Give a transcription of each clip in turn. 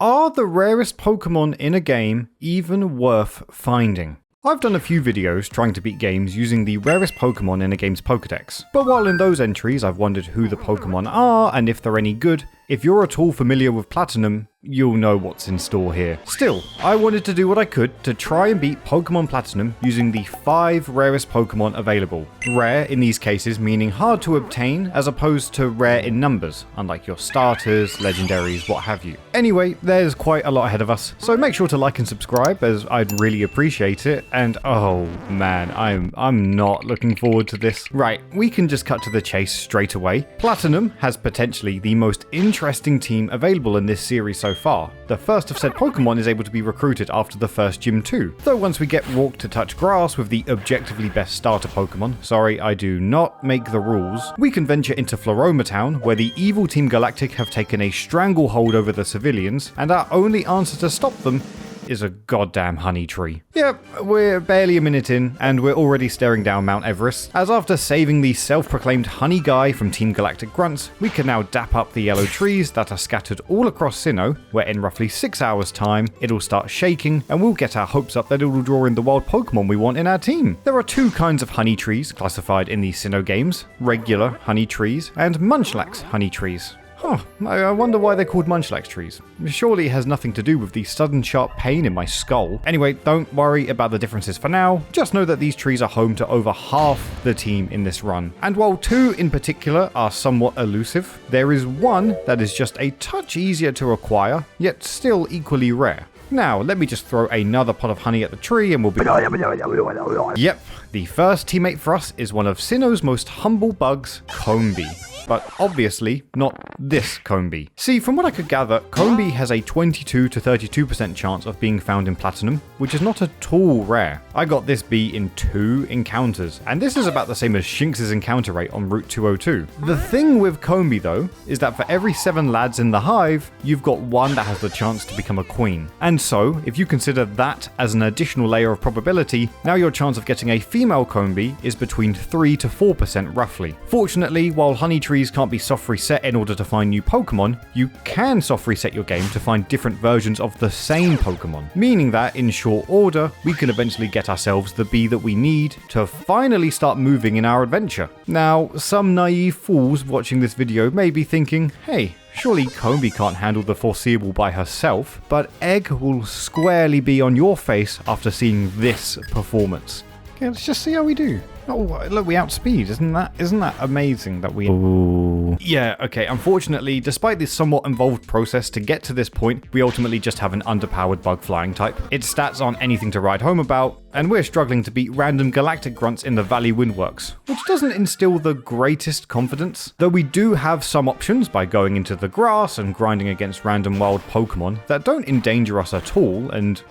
Are the rarest Pokemon in a game even worth finding? I've done a few videos trying to beat games using the rarest Pokemon in a game's Pokedex, but while in those entries I've wondered who the Pokemon are and if they're any good, if you're at all familiar with Platinum, you'll know what's in store here. Still, I wanted to do what I could to try and beat Pokémon Platinum using the 5 rarest Pokémon available. Rare in these cases meaning hard to obtain as opposed to rare in numbers, unlike your starters, legendaries, what have you. Anyway, there's quite a lot ahead of us, so make sure to like and subscribe as I'd really appreciate it, and oh man, I'm not looking forward to this. Right, we can just cut to the chase straight away. Platinum has potentially the most interesting team available in this series so far. The first of said Pokemon is able to be recruited after the first Gym 2, though once we get walked to touch grass with the objectively best starter Pokemon, sorry I do not make the rules, we can venture into Floroma Town where the evil Team Galactic have taken a stranglehold over the civilians, and our only answer to stop them is a goddamn honey tree. Yep, we're barely a minute in, and we're already staring down Mount Everest, as after saving the self-proclaimed honey guy from Team Galactic Grunts, we can now dap up the yellow trees that are scattered all across Sinnoh, where in roughly 6 hours time, it'll start shaking, and we'll get our hopes up that it'll draw in the wild Pokemon we want in our team. There are 2 kinds of honey trees classified in the Sinnoh games, regular honey trees and Munchlax honey trees. Huh, I wonder why they're called Munchlax trees. Surely it has nothing to do with the sudden sharp pain in my skull. Anyway, don't worry about the differences for now, just know that these trees are home to over half the team in this run. And while 2 in particular are somewhat elusive, there is one that is just a touch easier to acquire, yet still equally rare. Now, let me just throw another pot of honey at the tree and we'll be... Yep, the first teammate for us is one of Sinnoh's most humble bugs, Combee. But obviously not this Combee. See, from what I could gather, Combee has a 22 to 32% chance of being found in Platinum, which is not at all rare. I got this bee in 2 encounters, and this is about the same as Shinx's encounter rate on Route 202. The thing with Combee though, is that for every 7 lads in the hive, you've got 1 that has the chance to become a queen. And so, if you consider that as an additional layer of probability, now your chance of getting a female Combee is between 3 to 4% roughly. Fortunately, while honey trees can't be soft reset in order to find new Pokemon, you can soft reset your game to find different versions of the same Pokemon, meaning that in short order, we can eventually get ourselves the bee that we need to finally start moving in our adventure. Now, some naive fools watching this video may be thinking, hey, surely Combee can't handle the foreseeable by herself, but egg will squarely be on your face after seeing this performance. Okay, let's just see how we do. Oh, look, we outspeed. Isn't that amazing that we... Ooh. Yeah, okay, unfortunately, despite this somewhat involved process to get to this point, we ultimately just have an underpowered bug flying type. Its stats aren't anything to write home about, and we're struggling to beat random galactic grunts in the Valley Windworks, which doesn't instill the greatest confidence, though we do have some options by going into the grass and grinding against random wild Pokemon that don't endanger us at all, and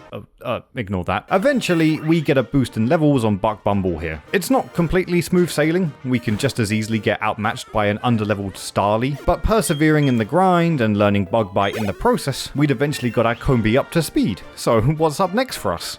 ignore that. Eventually, we get a boost in levels on Buck Bumble here. It's not completely smooth sailing, we can just as easily get outmatched by an underleveled Starly, but persevering in the grind and learning Bug Bite in the process, we'd eventually got our Combee up to speed. So what's up next for us?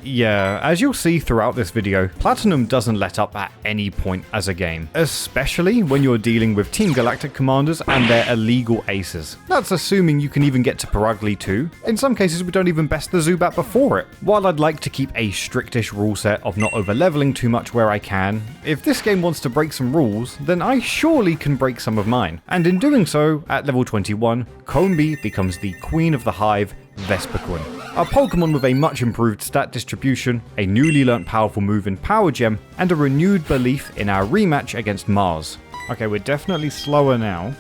Yeah, as you'll see throughout this video, Platinum doesn't let up at any point as a game, especially when you're dealing with Team Galactic commanders and their illegal aces. That's assuming you can even get to Perugly too. In some cases, we don't even best the Zubat before it. While I'd like to keep a strictish rule set of not over-leveling too much where I can, if this game wants to break some rules, then I surely can break some of mine. And in doing so, at level 21, Combee becomes the Queen of the Hive, Vespiquen. A Pokemon with a much improved stat distribution, a newly learnt powerful move in Power Gem, and a renewed belief in our rematch against Mars. Okay, we're definitely slower now.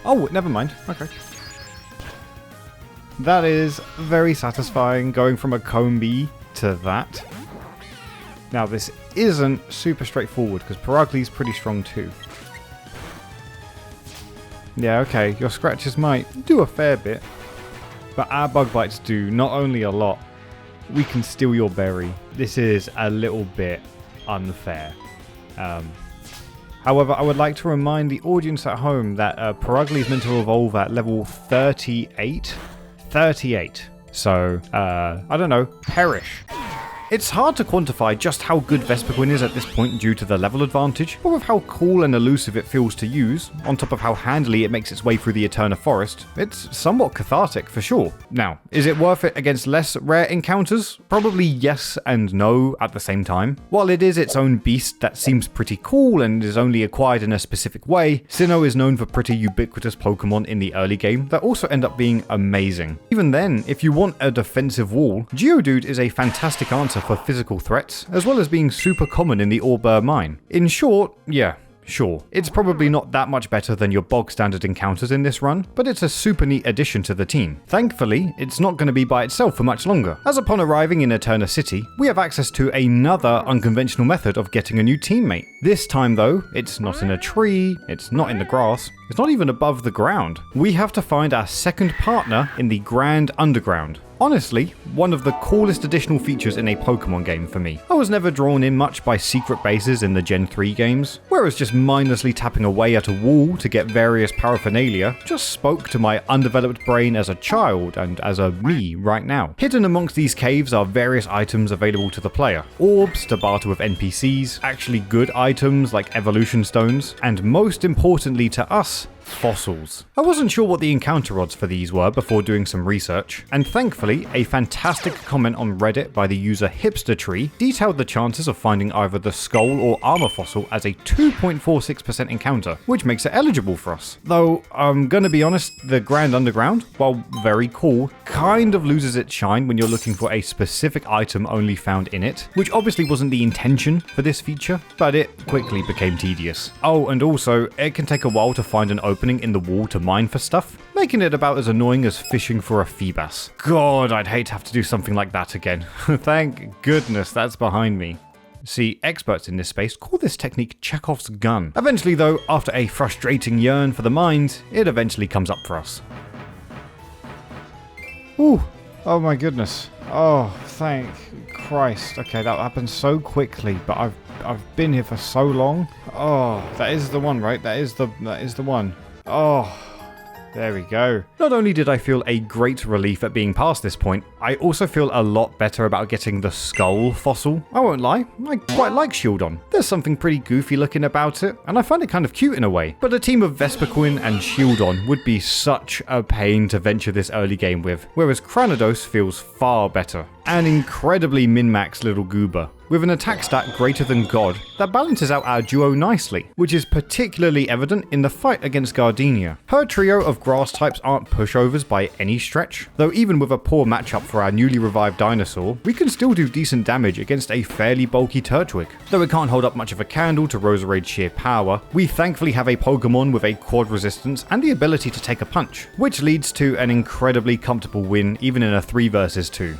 Oh, never mind. Okay. That is very satisfying, going from a Combee to that. Now, this isn't super straightforward, because Perugly's pretty strong too. Yeah, okay, your scratches might do a fair bit. But our bug bites do not only a lot, we can steal your berry. This is a little bit unfair. However, I would like to remind the audience at home that Perugly is meant to evolve at level 38. 38. So, I don't know, perish. It's hard to quantify just how good Vespiquen is at this point due to the level advantage, but with how cool and elusive it feels to use, on top of how handily it makes its way through the Eterna Forest, it's somewhat cathartic for sure. Now, is it worth it against less rare encounters? Probably yes and no at the same time. While it is its own beast that seems pretty cool and is only acquired in a specific way, Sinnoh is known for pretty ubiquitous Pokemon in the early game that also end up being amazing. Even then, if you want a defensive wall, Geodude is a fantastic answer for physical threats, as well as being super common in the Orbur mine. In short, yeah. Sure, it's probably not that much better than your bog standard encounters in this run, but it's a super neat addition to the team. Thankfully, it's not going to be by itself for much longer, as upon arriving in Eterna City, we have access to another unconventional method of getting a new teammate. This time though, it's not in a tree, it's not in the grass, it's not even above the ground. We have to find our second partner in the Grand Underground. Honestly, one of the coolest additional features in a Pokemon game for me. I was never drawn in much by secret bases in the Gen 3 games, whereas just mindlessly tapping away at a wall to get various paraphernalia just spoke to my undeveloped brain as a child and as a me right now. Hidden amongst these caves are various items available to the player. Orbs to barter with NPCs, actually good items like evolution stones, and most importantly to us, fossils. I wasn't sure what the encounter odds for these were before doing some research, and thankfully, a fantastic comment on Reddit by the user HipsterTree detailed the chances of finding either the skull or armor fossil as a 2.46% encounter, which makes it eligible for us. Though, I'm gonna be honest, the Grand Underground, while very cool, kind of loses its shine when you're looking for a specific item only found in it, which obviously wasn't the intention for this feature, but it quickly became tedious. Oh, and also, it can take a while to find an opening in the wall to mine for stuff, making it about as annoying as fishing for a Feebas. God, I'd hate to have to do something like that again. Thank goodness that's behind me. See, experts in this space call this technique Chekhov's gun. Eventually though, after a frustrating yearn for the mines, it eventually comes up for us. Ooh, oh my goodness. Oh, thank Christ. Okay, that happened so quickly, but I've been here for so long. Oh, that is the one, right? That is the one. Oh, there we go. Not only did I feel a great relief at being past this point, I also feel a lot better about getting the skull fossil. I won't lie, I quite like Shieldon. There's something pretty goofy looking about it, and I find it kind of cute in a way. But a team of Vespiquen and Shieldon would be such a pain to venture this early game with, whereas Cranidos feels far better. An incredibly min-max little goober, with an attack stat greater than God that balances out our duo nicely, which is particularly evident in the fight against Gardenia. Her trio of grass types aren't pushovers by any stretch, though even with a poor matchup for our newly revived dinosaur, we can still do decent damage against a fairly bulky Turtwig. Though it can't hold up much of a candle to Roserade's sheer power, we thankfully have a Pokemon with a quad resistance and the ability to take a punch, which leads to an incredibly comfortable win even in a 3 vs 2.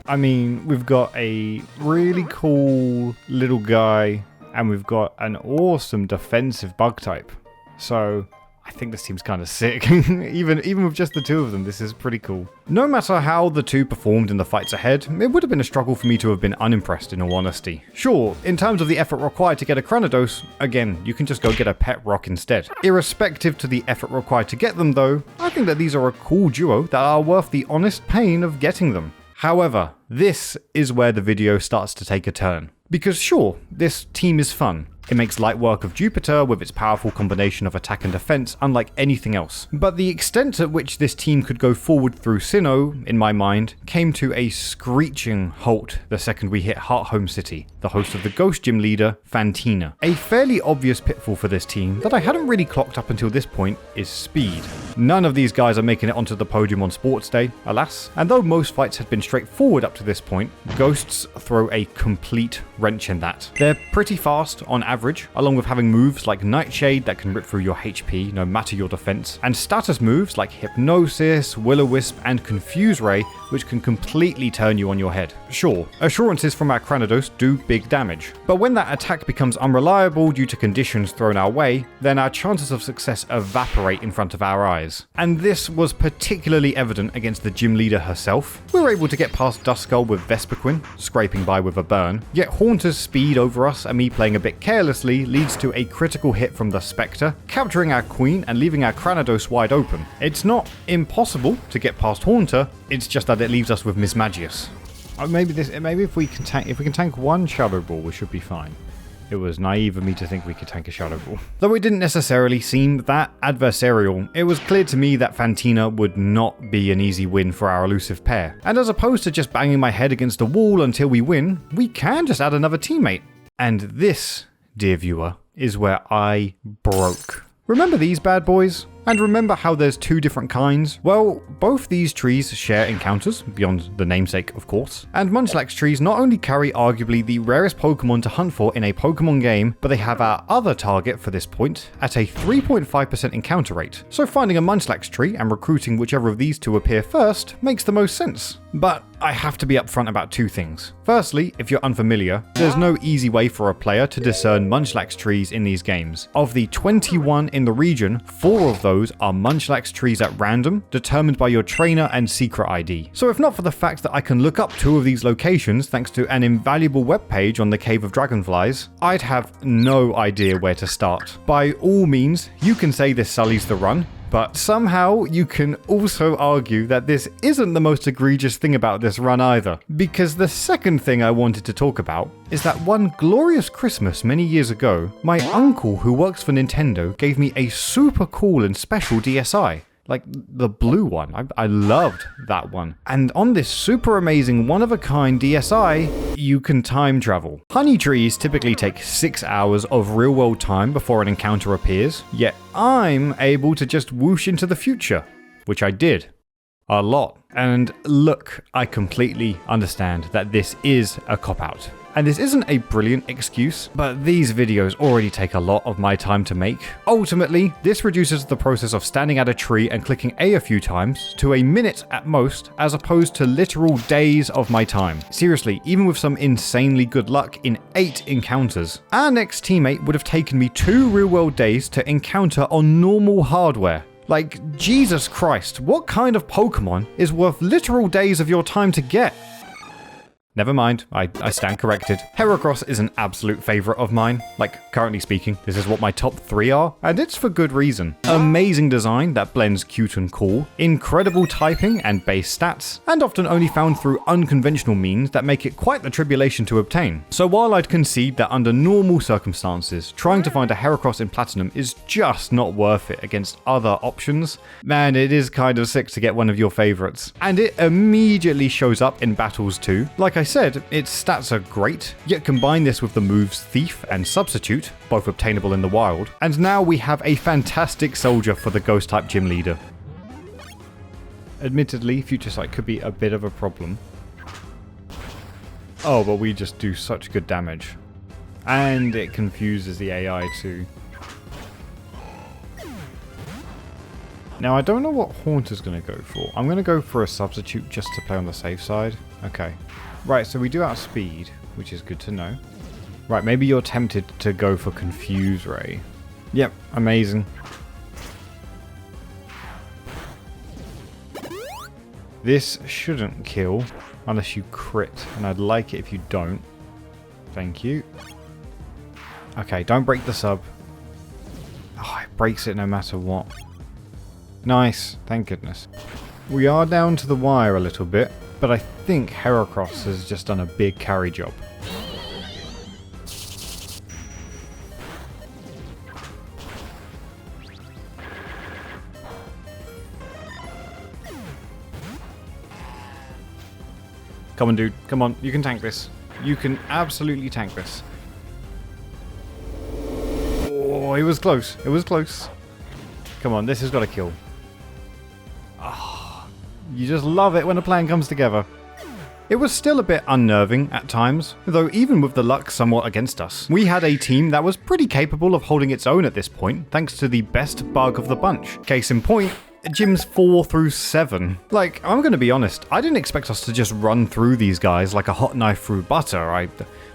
I mean, we've got a really cool little guy, and we've got an awesome defensive bug type. So, I think this team's kind of sick. even with just the two of them, this is pretty cool. No matter how the two performed in the fights ahead, it would have been a struggle for me to have been unimpressed in all honesty. Sure, in terms of the effort required to get a Cranidos, again, you can just go get a pet rock instead. Irrespective to the effort required to get them though, I think that these are a cool duo that are worth the honest pain of getting them. However, this is where the video starts to take a turn. Because sure, this team is fun. It makes light work of Jupiter with its powerful combination of attack and defense unlike anything else. But the extent at which this team could go forward through Sinnoh, in my mind, came to a screeching halt the second we hit Hearthome City, the host of the Ghost Gym leader, Fantina. A fairly obvious pitfall for this team that I hadn't really clocked up until this point is speed. None of these guys are making it onto the podium on Sports Day, alas, and though most fights had been straightforward up to this point, Ghosts throw a complete wrench in that. They're pretty fast on average, along with having moves like Nightshade that can rip through your HP no matter your defense, and status moves like Hypnosis, Will-O-Wisp, and Confuse Ray, which can completely turn you on your head. Sure, assurances from our Cranidos do big damage, but when that attack becomes unreliable due to conditions thrown our way, then our chances of success evaporate in front of our eyes. And this was particularly evident against the gym leader herself. We were able to get past Duskull with Vespiquen, scraping by with a burn, yet Haunter's speed over us and me playing a bit careless carelessly leads to a critical hit from the Spectre, capturing our Queen and leaving our Cranados wide open. It's not impossible to get past Haunter, it's just that it leaves us with Mismagius. Maybe if we can tank one Shadow Ball, we should be fine. It was naive of me to think we could tank a Shadow Ball. Though it didn't necessarily seem that adversarial, it was clear to me that Fantina would not be an easy win for our elusive pair. And as opposed to just banging my head against the wall until we win, we can just add another teammate. And this, dear viewer, is where I broke. Remember these bad boys? And remember how there's two different kinds? Well, both these trees share encounters, beyond the namesake of course, and Munchlax trees not only carry arguably the rarest Pokemon to hunt for in a Pokemon game, but they have our other target for this point at a 3.5% encounter rate. So finding a Munchlax tree and recruiting whichever of these two appear first makes the most sense. But I have to be upfront about two things. Firstly, if you're unfamiliar, there's no easy way for a player to discern Munchlax trees in these games. Of the 21 in the region, 4 of those are Munchlax trees at random, determined by your trainer and secret ID. So if not for the fact that I can look up 2 of these locations thanks to an invaluable webpage on the Cave of Dragonflies, I'd have no idea where to start. By all means, you can say this sullies the run, but somehow you can also argue that this isn't the most egregious thing about this run either. Because the second thing I wanted to talk about is that one glorious Christmas many years ago, my uncle who works for Nintendo gave me a super cool and special DSi. Like the blue one. I loved that one. And on this super amazing one-of-a-kind DSi, you can time travel. Honey trees typically take 6 hours of real-world time before an encounter appears, yet I'm able to just whoosh into the future, which I did. A lot. And look, I completely understand that this is a cop-out. And this isn't a brilliant excuse, but these videos already take a lot of my time to make. Ultimately, this reduces the process of standing at a tree and clicking A few times to a minute at most, as opposed to literal days of my time. Seriously, even with some insanely good luck in 8 encounters, our next teammate would have taken me 2 real-world days to encounter on normal hardware. Like, Jesus Christ, what kind of Pokemon is worth literal days of your time to get? Never mind, I stand corrected. Heracross is an absolute favourite of mine. Like, currently speaking, this is what my top 3 are, and it's for good reason. Amazing design that blends cute and cool, incredible typing and base stats, and often only found through unconventional means that make it quite the tribulation to obtain. So while I'd concede that under normal circumstances, trying to find a Heracross in Platinum is just not worth it against other options, man, it is kind of sick to get one of your favourites. And it immediately shows up in battles too. Like I said, its stats are great, yet combine this with the moves Thief and Substitute, both obtainable in the wild, and now we have a fantastic soldier for the Ghost-type gym leader. Admittedly, Future Sight could be a bit of a problem. Oh, but we just do such good damage. And it confuses the AI too. Now, I don't know what Haunter's going to go for. I'm going to go for a Substitute just to play on the safe side. Okay. Right, so we do outspeed, which is good to know. Right, maybe you're tempted to go for Confuse Ray. Yep, amazing. This shouldn't kill unless you crit, and I'd like it if you don't. Thank you. Okay, don't break the sub. Oh, it breaks it no matter what. Nice, thank goodness. We are down to the wire a little bit, but I think Heracross has just done a big carry job. Come on, dude. Come on. You can tank this. You can absolutely tank this. Oh, it was close. It was close. Come on, this has got to kill. You just love it when a plan comes together. It was still a bit unnerving at times, though even with the luck somewhat against us, we had a team that was pretty capable of holding its own at this point, thanks to the best bug of the bunch. Case in point, gyms 4 through 7. Like, I'm gonna be honest, I didn't expect us to just run through these guys like a hot knife through butter.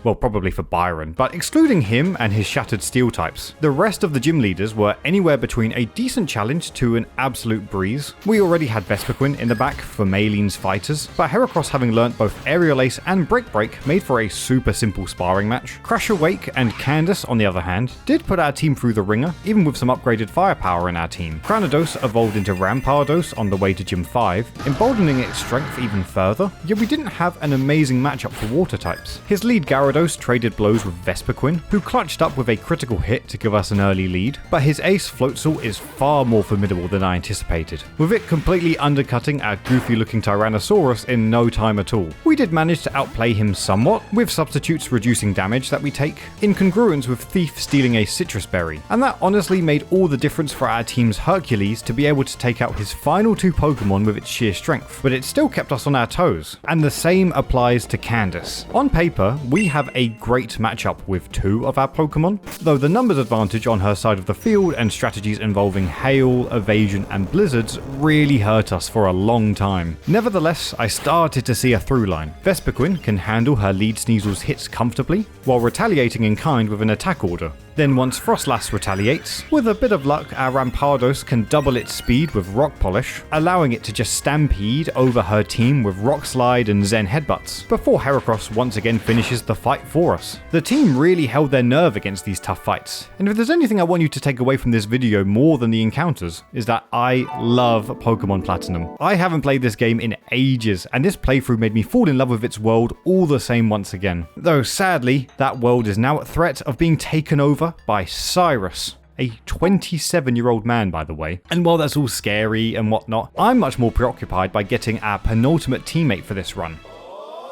Well, probably for Byron, but excluding him and his shattered steel types, the rest of the gym leaders were anywhere between a decent challenge to an absolute breeze. We already had Vespiquen in the back for Maylene's fighters, but Heracross, having learnt both Aerial Ace and Break Break, made for a super simple sparring match. Crasher Wake and Candace, on the other hand, did put our team through the ringer, even with some upgraded firepower in our team. Cranidos evolved into Rampardos on the way to Gym 5, emboldening its strength even further, yet we didn't have an amazing matchup for water types. His lead Gyarados traded blows with Vespiquen, who clutched up with a critical hit to give us an early lead, but his ace Floatzel is far more formidable than I anticipated, with it completely undercutting our goofy looking Tyrannosaurus in no time at all. We did manage to outplay him somewhat, with substitutes reducing damage that we take, in congruence with Thief stealing a Citrus Berry, and that honestly made all the difference for our team's Hercules to be able to take out his final two Pokemon with its sheer strength, but it still kept us on our toes. And the same applies to Candace. On paper, we have a great matchup with two of our Pokemon, though the numbers advantage on her side of the field and strategies involving Hail, Evasion, and Blizzards really hurt us for a long time. Nevertheless, I started to see a through line. Vespiquen can handle her lead Sneasel's hits comfortably, while retaliating in kind with an attack order. Then once Frostlass retaliates, with a bit of luck our Rampardos can double its speed with Rock Polish, allowing it to just stampede over her team with Rock Slide and Zen Headbutts, before Heracross once again finishes the fight for us. The team really held their nerve against these tough fights, and if there's anything I want you to take away from this video more than the encounters, is that I love Pokémon Platinum. I haven't played this game in ages, and this playthrough made me fall in love with its world all the same once again. Though sadly, that world is now at threat of being taken over by Cyrus, a 27-year-old man, by the way. And while that's all scary and whatnot, I'm much more preoccupied by getting our penultimate teammate for this run.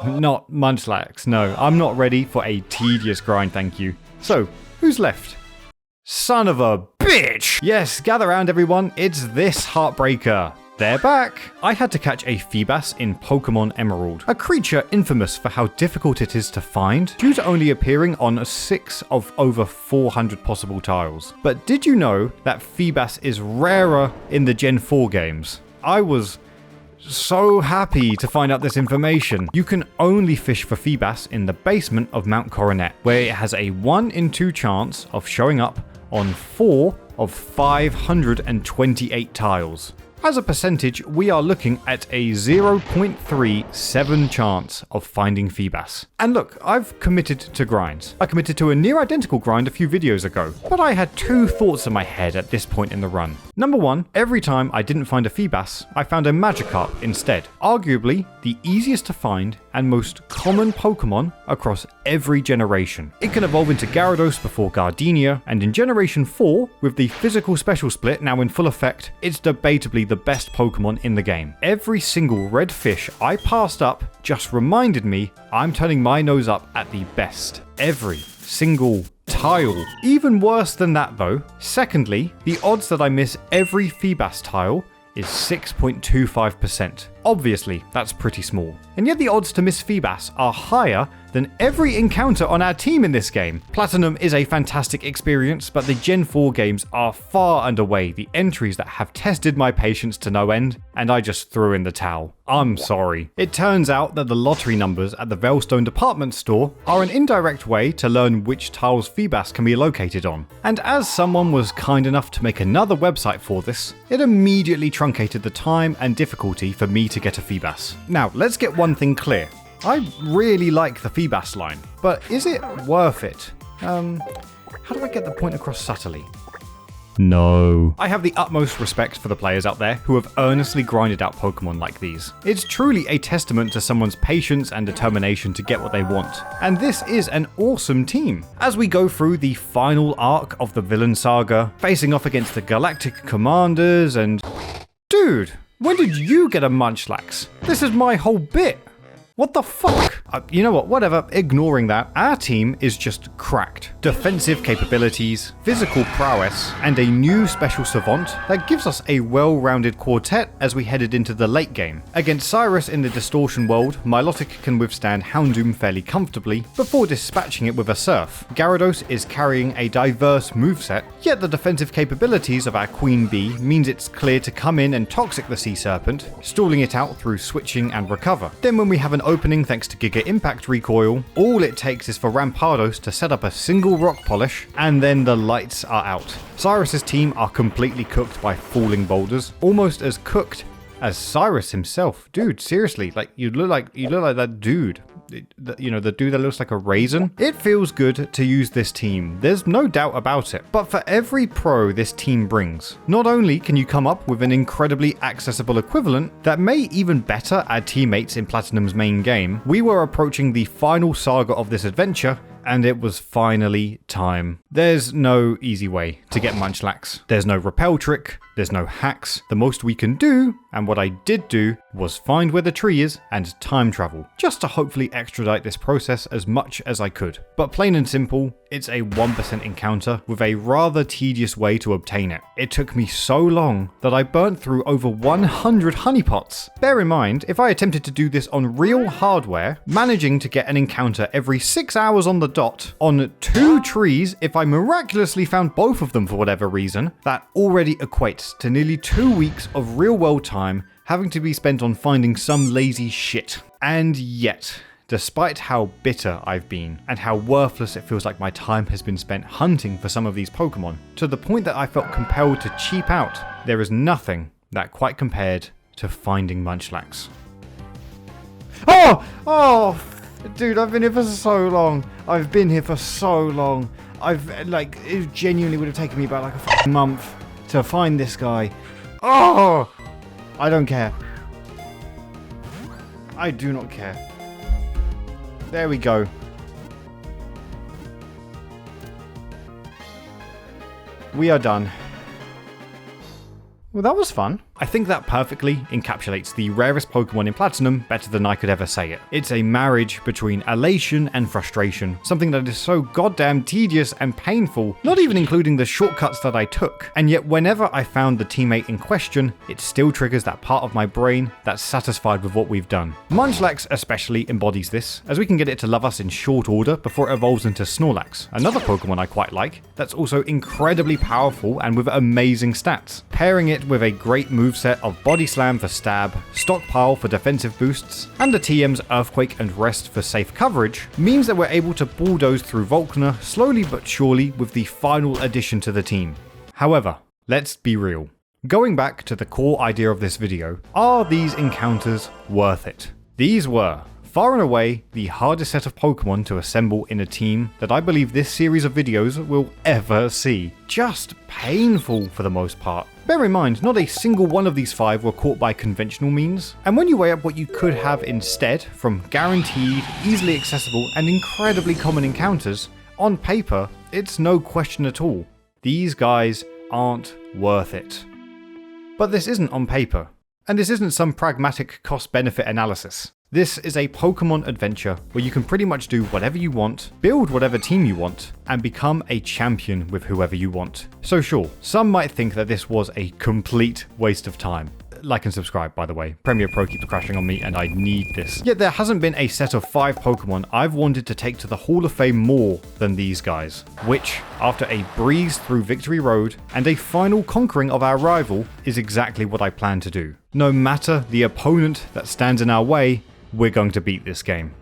Not Munchlax, no, I'm not ready for a tedious grind, thank you. So, who's left? Son of a bitch! Yes, gather round everyone, it's this heartbreaker. They're back! I had to catch a Feebas in Pokémon Emerald, a creature infamous for how difficult it is to find due to only appearing on 6 of over 400 possible tiles. But did you know that Feebas is rarer in the Gen 4 games? I was so happy to find out this information. You can only fish for Feebas in the basement of Mount Coronet, where it has a 1 in 2 chance of showing up on 4 of 528 tiles. As a percentage, we are looking at a 0.37 chance of finding Feebas. And look, I've committed to grinds. I committed to a near identical grind a few videos ago, but I had two thoughts in my head at this point in the run. Number one, every time I didn't find a Feebas, I found a Magikarp instead. Arguably, the easiest to find and most common Pokemon across every generation. It can evolve into Gyarados before Gardenia, and in Generation 4, with the physical special split now in full effect, it's debatably the best Pokemon in the game. Every single red fish I passed up just reminded me I'm turning my nose up at the best. Every single tile. Even worse than that though, secondly, the odds that I miss every Feebas tile is 6.25%. Obviously, that's pretty small. And yet the odds to miss Feebas are higher than every encounter on our team in this game. Platinum is a fantastic experience, but the Gen 4 games are far and away the entries that have tested my patience to no end, and I just threw in the towel. I'm sorry. It turns out that the lottery numbers at the Veilstone department store are an indirect way to learn which tiles Feebas can be located on. And as someone was kind enough to make another website for this, it immediately truncated the time and difficulty for me to get a Feebas. Now, let's get one thing clear. I really like the Feebas line, but is it worth it? How do I get the point across subtly? No. I have the utmost respect for the players out there who have earnestly grinded out Pokemon like these. It's truly a testament to someone's patience and determination to get what they want. And this is an awesome team. As we go through the final arc of the villain saga, facing off against the Galactic Commanders and... Dude, when did you get a Munchlax? This is my whole bit. What the fuck? You know what, whatever, ignoring that, our team is just cracked. Defensive capabilities, physical prowess, and a new special savant that gives us a well-rounded quartet as we headed into the late game. Against Cyrus in the Distortion world, Milotic can withstand Houndoom fairly comfortably before dispatching it with a Surf. Gyarados is carrying a diverse moveset, yet the defensive capabilities of our Queen Bee means it's clear to come in and toxic the Sea Serpent, stalling it out through switching and recover. Then when we have an opening thanks to Giga Impact recoil. All it takes is for Rampardos to set up a single rock polish, and then the lights are out. Cyrus's team are completely cooked by falling boulders, almost as cooked as Cyrus himself. Dude, seriously, like you look like that dude. You know, the dude that looks like a raisin. It feels good to use this team, there's no doubt about it. But for every pro this team brings, not only can you come up with an incredibly accessible equivalent that may even better add teammates in Platinum's main game, we were approaching the final saga of this adventure, and it was finally time. There's no easy way to get Munchlax. There's no repel trick, there's no hacks. The most we can do, and what I did do, was find where the tree is and time travel, just to hopefully extradite this process as much as I could. But plain and simple, it's a 1% encounter with a rather tedious way to obtain it. It took me so long that I burnt through over 100 honeypots. Bear in mind, if I attempted to do this on real hardware, managing to get an encounter every 6 hours on the dot, on 2 trees, if I miraculously found both of them for whatever reason, that already equates to nearly 2 weeks of real world time having to be spent on finding some lazy shit. And yet, despite how bitter I've been, and how worthless it feels like my time has been spent hunting for some of these Pokemon, to the point that I felt compelled to cheap out, there is nothing that quite compared to finding Munchlax. Oh, dude, I've been here for so long. It genuinely would have taken me about like a fucking month to find this guy. Oh, I don't care. I do not care. There we go. We are done. Well, that was fun. I think that perfectly encapsulates the rarest Pokemon in Platinum better than I could ever say it. It's a marriage between elation and frustration, something that is so goddamn tedious and painful, not even including the shortcuts that I took. And yet whenever I found the teammate in question, it still triggers that part of my brain that's satisfied with what we've done. Munchlax especially embodies this, as we can get it to love us in short order before it evolves into Snorlax, another Pokemon I quite like, that's also incredibly powerful and with amazing stats. Pairing it with a great moveset of Body Slam for stab, Stockpile for defensive boosts, and the TM's Earthquake and Rest for safe coverage, means that we're able to bulldoze through Volkner slowly but surely with the final addition to the team. However, let's be real. Going back to the core idea of this video, are these encounters worth it? These were far and away the hardest set of Pokemon to assemble in a team that I believe this series of videos will ever see. Just painful for the most part. Bear in mind, not a single one of these 5 were caught by conventional means, and when you weigh up what you could have instead from guaranteed, easily accessible, and incredibly common encounters, on paper, it's no question at all. These guys aren't worth it. But this isn't on paper, and this isn't some pragmatic cost-benefit analysis. This is a Pokemon adventure where you can pretty much do whatever you want, build whatever team you want, and become a champion with whoever you want. So sure, some might think that this was a complete waste of time. Like and subscribe, by the way. Premier Pro keeps crashing on me and I need this. Yet there hasn't been a set of 5 Pokemon I've wanted to take to the Hall of Fame more than these guys. Which, after a breeze through Victory Road and a final conquering of our rival, is exactly what I plan to do. No matter the opponent that stands in our way, we're going to beat this game.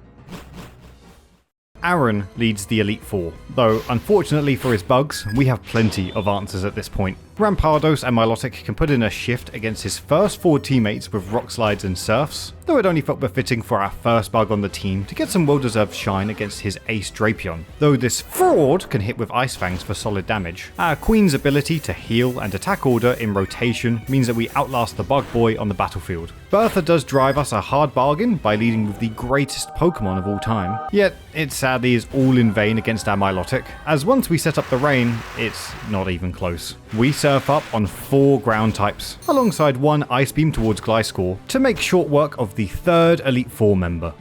Aaron leads the Elite Four, though unfortunately for his bugs, we have plenty of answers at this point. Rampardos and Milotic can put in a shift against his first 4 teammates with Rock Slides and Surfs, though it only felt befitting for our first bug on the team to get some well-deserved shine against his ace Drapion, though this fraud can hit with Ice Fangs for solid damage. Our Queen's ability to heal and attack order in rotation means that we outlast the Bug Boy on the battlefield. Bertha does drive us a hard bargain by leading with the greatest Pokemon of all time, yet it sadly is all in vain against our Milotic, as once we set up the rain, it's not even close. We surf up on 4 ground types, alongside 1 Ice Beam towards Gliscor, to make short work of the 3rd Elite Four member.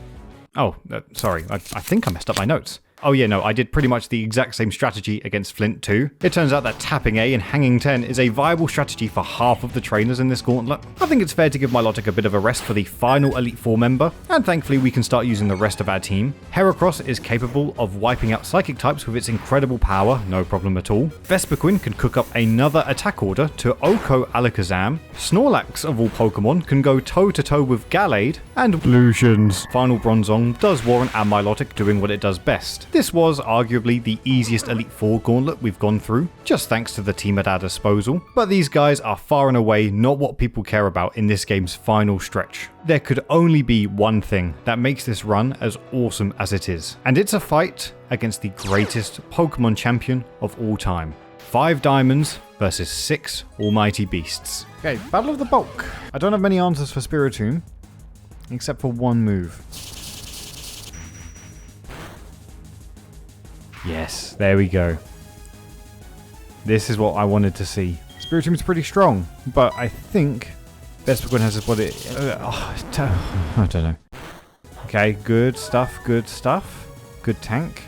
Oh, sorry, I think I messed up my notes. Oh yeah, no, I did pretty much the exact same strategy against Flint too. It turns out that tapping A and hanging 10 is a viable strategy for half of the trainers in this gauntlet. I think it's fair to give Milotic a bit of a rest for the final Elite Four member, and thankfully we can start using the rest of our team. Heracross is capable of wiping out psychic types with its incredible power, no problem at all. Vespiquen can cook up another attack order to Oko Alakazam. Snorlax, of all Pokemon, can go toe-to-toe with Gallade, and Lucian's final Bronzong does warrant our Milotic doing what it does best. This was arguably the easiest Elite Four gauntlet we've gone through, just thanks to the team at our disposal. But these guys are far and away not what people care about in this game's final stretch. There could only be one thing that makes this run as awesome as it is, and it's a fight against the greatest Pokemon champion of all time. 5 diamonds versus 6 almighty beasts. Okay, Battle of the Bulk. I don't have many answers for Spiritomb, except for one move. Yes, there we go. This is what I wanted to see. Spiritomb is pretty strong, but I think Vespiquen has what it... I don't know. Okay, good stuff, good stuff. Good tank.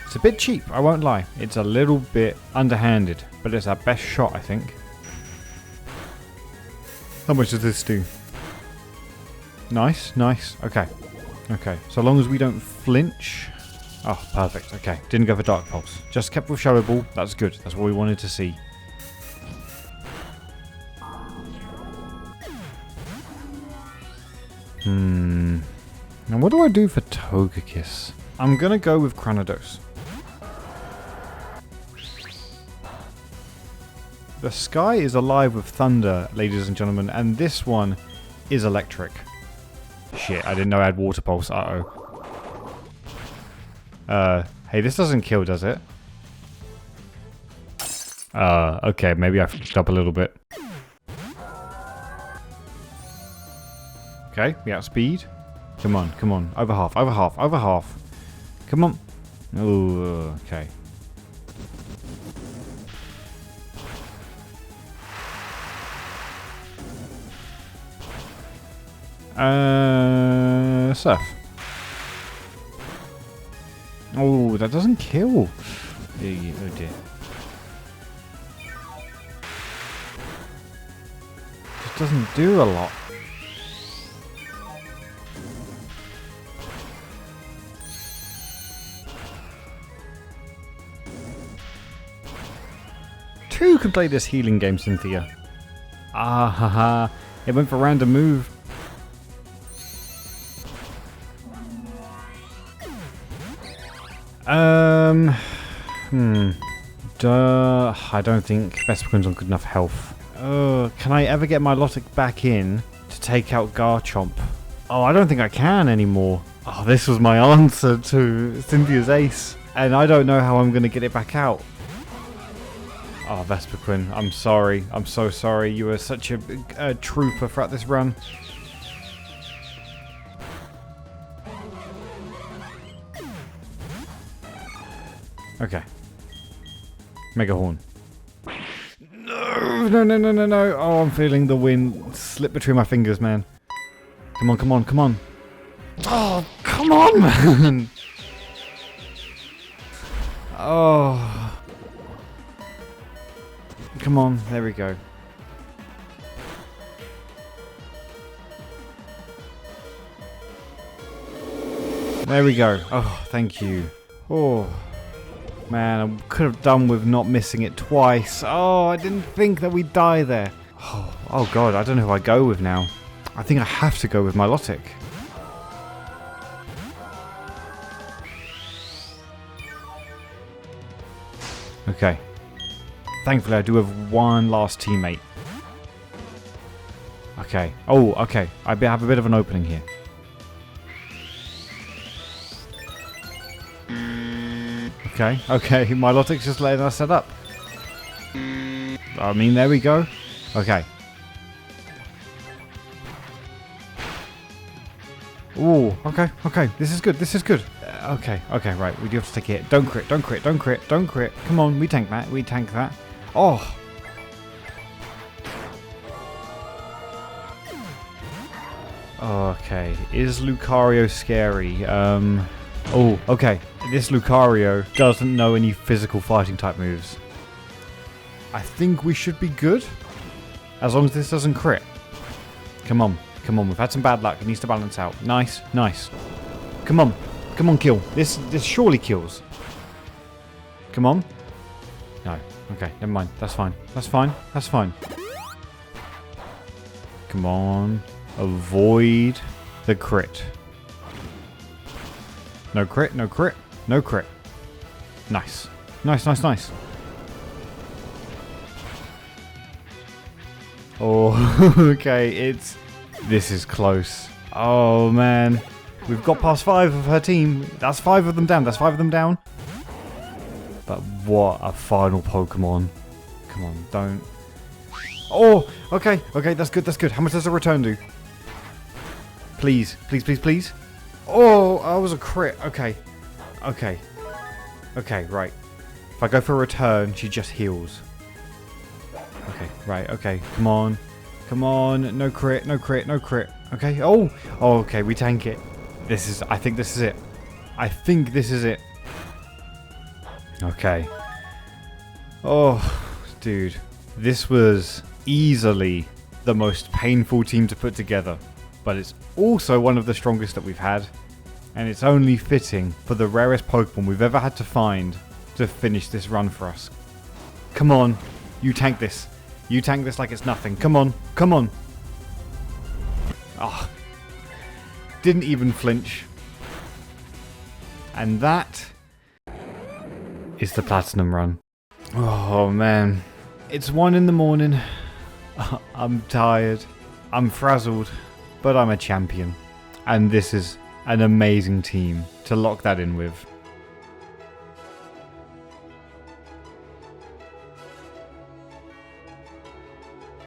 It's a bit cheap, I won't lie. It's a little bit underhanded, but it's our best shot, I think. How much does this do? Nice, nice. Okay. Okay, so long as we don't flinch... Oh, perfect. Okay, didn't go for Dark Pulse. Just kept with Shadow Ball. That's good. That's what we wanted to see. And what do I do for Togekiss? I'm gonna go with Cranidos. The sky is alive with thunder, ladies and gentlemen, and this one is electric. Shit, I didn't know I had Water Pulse. Uh-oh. Hey, this doesn't kill, does it? Okay, maybe I fucked up a little bit. Okay, we outspeed. Come on, come on. Over half, over half, over half. Come on. Oh, okay. Surf. Oh, that doesn't kill. Oh dear. Just doesn't do a lot. Two can play this healing game, Cynthia. Ah ha ha. It went for random move. I don't think Vespiquen's on good enough health. Can I ever get my Milotic back in to take out Garchomp? Oh, I don't think I can anymore. Oh, this was my answer to Cynthia's ace, and I don't know how I'm going to get it back out. Oh, Vespiquen, I'm sorry. I'm so sorry. You were such a trooper throughout this run. Okay. Mega Horn. No, no, no, no, no, no. Oh, I'm feeling the wind slip between my fingers, man. Come on, come on, come on. Oh, come on, man. Oh. Come on, there we go. There we go. Oh, thank you. Oh. Man, I could have done with not missing it twice. Oh, I didn't think that we'd die there. Oh god, I don't know who I go with now. I think I have to go with Milotic. Okay. Thankfully, I do have one last teammate. Okay. Oh, okay. I have a bit of an opening here. Okay, okay, Milotic's just letting us set up. I mean, there we go. Okay. Ooh, okay, okay, this is good, this is good. Okay, okay, right, we do have to take a hit. Don't crit, don't crit, don't crit, don't crit. Come on, we tank that, we tank that. Oh! Okay, is Lucario scary? Oh, okay. This Lucario doesn't know any physical fighting type moves. I think we should be good. As long as this doesn't crit. Come on. Come on. We've had some bad luck. It needs to balance out. Nice. Nice. Come on. Come on, kill. This surely kills. Come on. No. Okay, never mind. That's fine. That's fine. That's fine. Come on. Avoid the crit. No crit, no crit, no crit. Nice. Nice, nice, nice. Oh, okay, this is close. Oh, man. We've got past 5 of her team. That's 5 of them down. That's 5 of them down. But what a final Pokemon. Come on, don't. Oh, okay. Okay, that's good. That's good. How much does a return do? Please, please, please, please. Oh, that was a crit. Okay. Okay. Okay, right. If I go for a return, she just heals. Okay, right. Okay, come on. Come on. No crit, no crit, no crit. Okay. Oh, okay, we tank it. I think this is it. I think this is it. Okay. Oh, dude. This was easily the most painful team to put together. But it's also one of the strongest that we've had. And it's only fitting for the rarest Pokemon we've ever had to find to finish this run for us. Come on. You tank this. You tank this like it's nothing. Come on. Come on. Oh. Didn't even flinch. And that is the Platinum run. Oh, man. It's 1 in the morning. I'm tired. I'm frazzled. But I'm a champion. And this is an amazing team to lock that in with.